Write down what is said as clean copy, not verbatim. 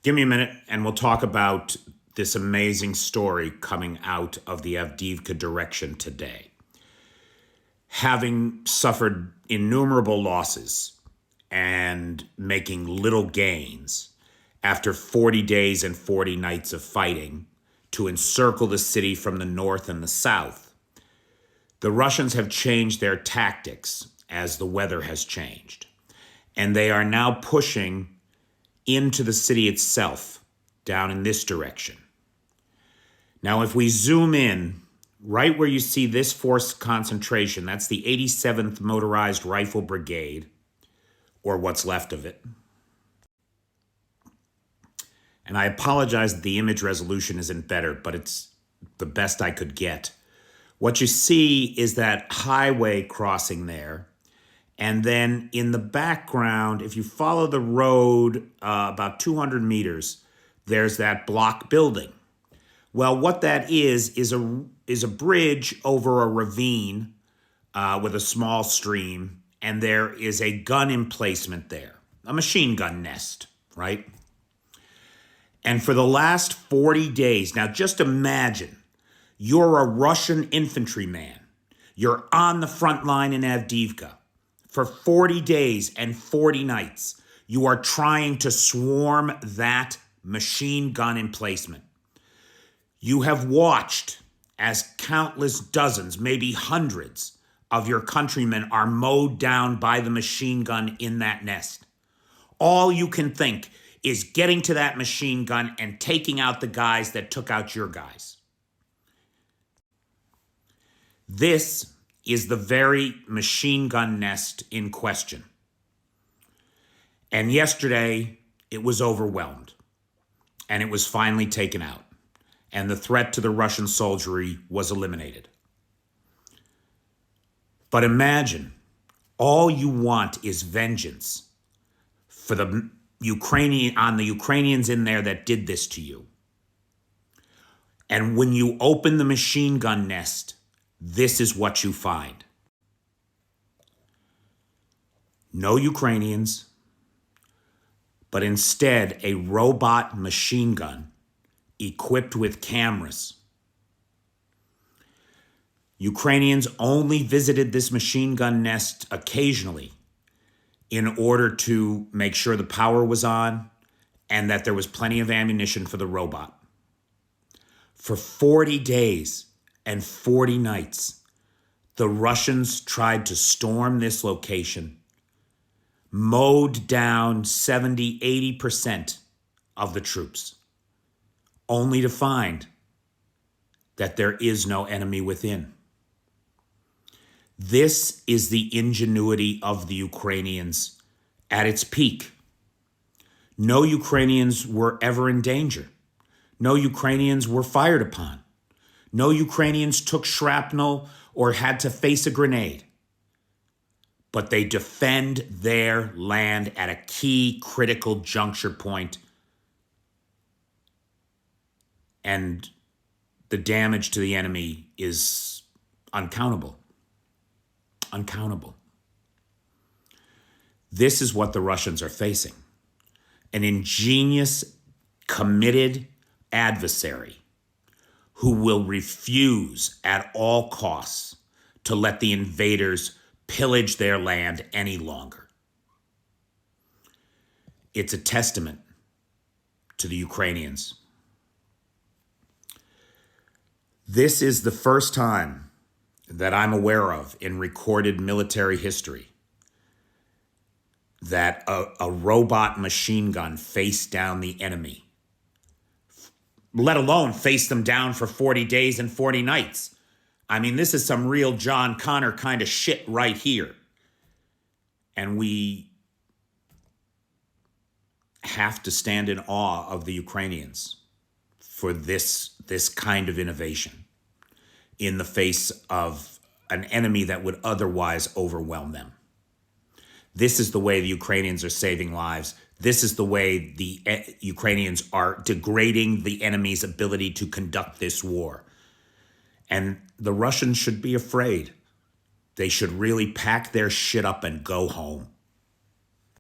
Give me a minute and we'll talk about this amazing story coming out of the Avdiivka direction today. Having suffered innumerable losses and making little gains after 40 days and 40 nights of fighting to encircle the city from the north and the south, the Russians have changed their tactics as the weather has changed. And they are now pushing into the city itself, down in this direction. Now, if we zoom in, right where you see this force concentration, that's the 87th Motorized Rifle Brigade, or what's left of it. And I apologize that the image resolution isn't better, but it's the best I could get. What you see is that highway crossing there. And then in the background, if you follow the road about 200 meters, there's that block building. Well, what that is a bridge over a ravine with a small stream, and there is a gun emplacement there, a machine gun nest, right? And for the last 40 days, now just imagine, you're a Russian infantryman. You're on the front line in Avdiivka. For 40 days and 40 nights, you are trying to swarm that machine gun emplacement. You have watched as countless dozens, maybe hundreds, of your countrymen are mowed down by the machine gun in that nest. All you can think is getting to that machine gun and taking out the guys that took out your guys. This is the very machine gun nest in question. And yesterday, it was overwhelmed, and it was finally taken out, and the threat to the Russian soldiery was eliminated. But imagine, all you want is vengeance for the Ukrainians in there that did this to you. And when you open the machine gun nest, this is what you find. No Ukrainians, but instead a robot machine gun equipped with cameras. Ukrainians only visited this machine gun nest occasionally in order to make sure the power was on and that there was plenty of ammunition for the robot. For 40 days and 40 nights, the Russians tried to storm this location, mowed down 70–80% of the troops, only to find that there is no enemy within. This is the ingenuity of the Ukrainians at its peak. No Ukrainians were ever in danger. No Ukrainians were fired upon. No Ukrainians took shrapnel or had to face a grenade. But they defend their land at a key critical juncture point, and the damage to the enemy is uncountable. Uncountable. This is what the Russians are facing. An ingenious, committed adversary who will refuse at all costs to let the invaders pillage their land any longer. It's a testament to the Ukrainians. This is the first time that I'm aware of in recorded military history that a robot machine gun faced down the enemy, let alone face them down for 40 days and 40 nights. I mean, this is some real John Connor kind of shit right here. And we have to stand in awe of the Ukrainians for this kind of innovation in the face of an enemy that would otherwise overwhelm them. This is the way the Ukrainians are saving lives. This is the way the Ukrainians are degrading the enemy's ability to conduct this war. And the Russians should be afraid. They should really pack their shit up and go home.